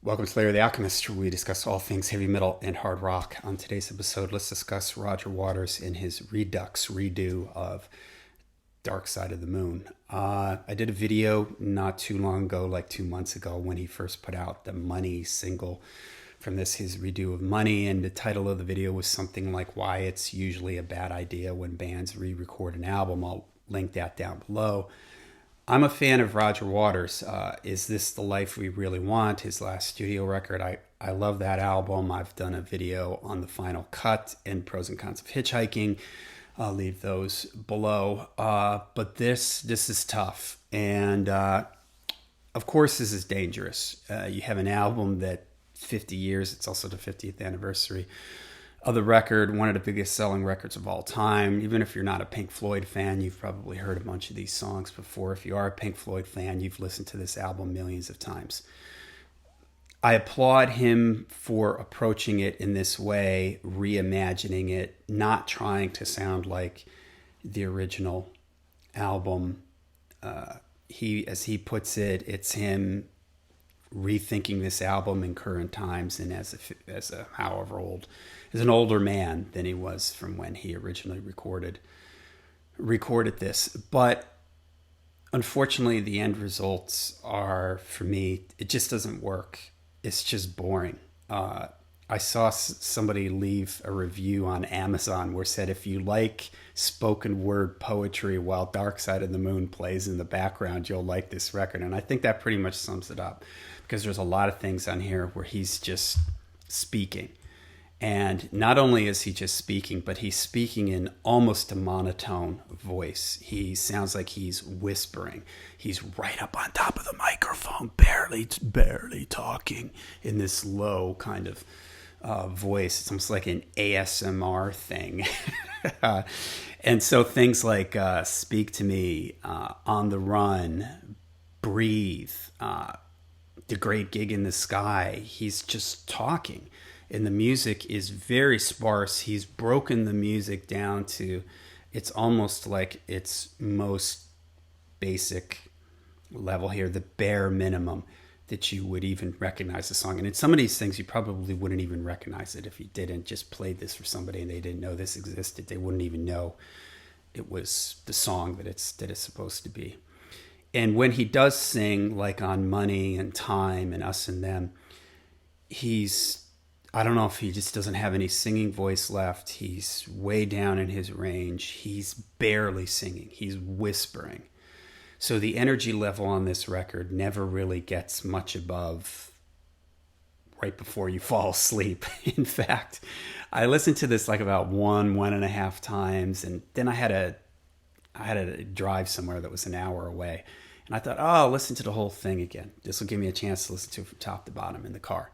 Welcome to Slayer the Alchemist, where we discuss all things heavy metal and hard rock. On today's episode, let's discuss Roger Waters in his Redux redo of Dark Side of the Moon. I did a video not too long ago, like 2 months ago, when he first put out the Money single from this, his redo of Money, and the title of the video was something like Why It's Usually a Bad Idea When Bands Re-Record an Album. I'll link that down below. I'm a fan of Roger Waters. Is This the Life We Really Want? His last studio record. I love that album. I've done a video on the final cut and pros and cons of hitchhiking. I'll leave those below. But this is tough. And of course, this is dangerous. You have an album that 50 years, it's also the 50th anniversary of the record, one of the biggest selling records of all time. Even if you're not a Pink Floyd fan, you've probably heard a bunch of these songs before. If you are a Pink Floyd fan, you've listened to this album millions of times. I applaud him for approaching it in this way, reimagining it, not trying to sound like the original album. As he puts it, it's him rethinking this album in current times and as an older man than he was from when he originally recorded this. But unfortunately, the end results are, for me, it just doesn't work. It's just boring. I saw somebody leave a review on Amazon where it said, if you like spoken word poetry while Dark Side of the Moon plays in the background, you'll like this record. And I think that pretty much sums it up, because there's a lot of things on here where he's just speaking. And not only is he just speaking, but he's speaking in almost a monotone voice. He sounds like he's whispering. He's right up on top of the microphone, barely talking in this low kind of voice. It's almost like an ASMR thing. And so things like Speak to Me, On the Run, Breathe, The Great Gig in the Sky, he's just talking. And the music is very sparse. He's broken the music down to, it's almost like its most basic level here, the bare minimum that you would even recognize the song. And in some of these things, you probably wouldn't even recognize it if you didn't just play this for somebody and they didn't know this existed. They wouldn't even know it was the song that it's supposed to be. And when he does sing, like on Money and Time and Us and Them, I don't know if he just doesn't have any singing voice left. He's way down in his range. He's barely singing. He's whispering. So the energy level on this record never really gets much above right before you fall asleep. In fact, I listened to this like about one and a half times, and then I had to drive somewhere that was an hour away. And I thought, oh, I'll listen to the whole thing again. This will give me a chance to listen to it from top to bottom in the car.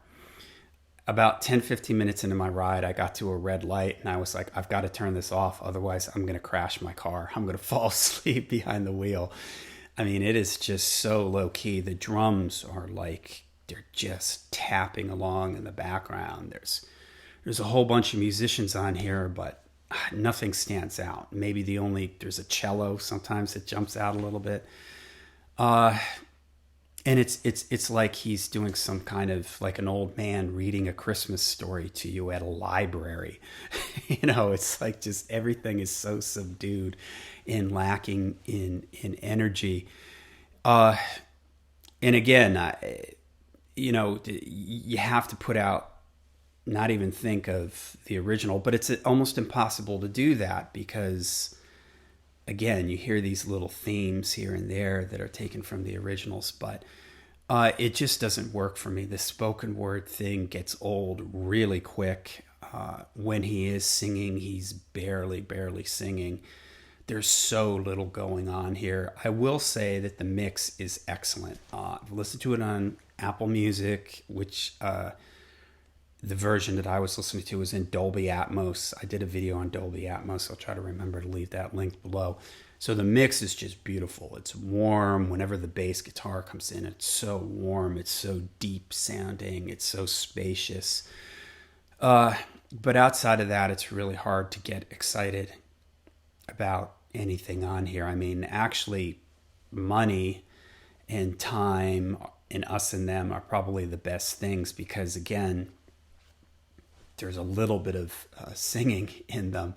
About 10, 15 minutes into my ride, I got to a red light and I was like, I've got to turn this off. Otherwise, I'm going to crash my car. I'm going to fall asleep behind the wheel. I mean, it is just so low key. The drums are like, they're just tapping along in the background. There's a whole bunch of musicians on here, but nothing stands out. Maybe there's a cello sometimes that jumps out a little bit. And it's like he's doing some kind of, like an old man reading a Christmas story to you at a library. It's like just everything is so subdued and lacking in energy. And again, you have to put out, not even think of the original, but it's almost impossible to do that because, again, you hear these little themes here and there that are taken from the originals, but it just doesn't work for me. The spoken word thing gets old really quick. When he is singing, he's barely singing. There's so little going on here. I will say that the mix is excellent. I've listened to it on Apple Music, which the version that I was listening to was in Dolby Atmos. I did a video on Dolby Atmos. I'll try to remember to leave that link below. So the mix is just beautiful. It's warm. Whenever the bass guitar comes in, it's so warm. It's so deep sounding. It's so spacious. But outside of that, it's really hard to get excited about anything on here. I mean, actually, Money and time and us and them are probably the best things, because again, there's a little bit of singing in them.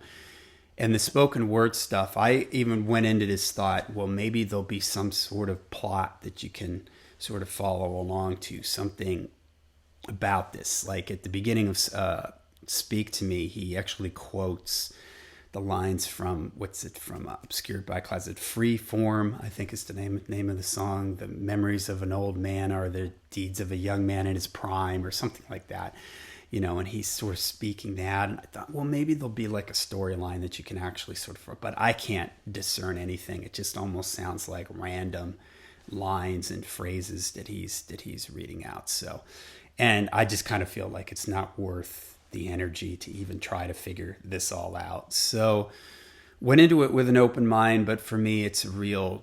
And the spoken word stuff, I even went into this thought, well, maybe there'll be some sort of plot that you can sort of follow along to, something about this. Like at the beginning of Speak to Me, he actually quotes the lines from, Obscured by Closet, Free Form, I think is the name of the song. The memories of an old man are the deeds of a young man in his prime, or something like that. And he's sort of speaking that. And I thought, well, maybe there'll be like a storyline that you can actually sort of, but I can't discern anything. It just almost sounds like random lines and phrases that he's reading out. So, and I just kind of feel like it's not worth the energy to even try to figure this all out. So went into it with an open mind, but for me, it's really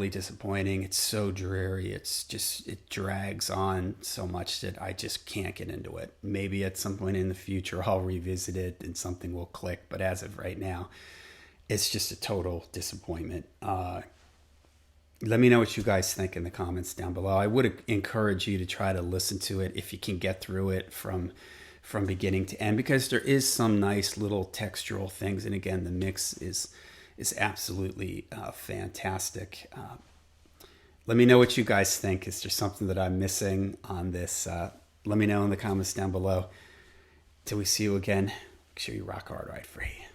disappointing. It's so dreary. It drags on so much that I just can't get into it. Maybe at some point in the future, I'll revisit it and something will click. But as of right now, it's just a total disappointment. Let me know what you guys think in the comments down below. I would encourage you to try to listen to it if you can get through it from beginning to end, because there is some nice little textural things. And again, the mix is absolutely fantastic. Let me know what you guys think. Is there something that I'm missing on this? Let me know in the comments down below. Till we see you again, make sure you rock hard, ride free.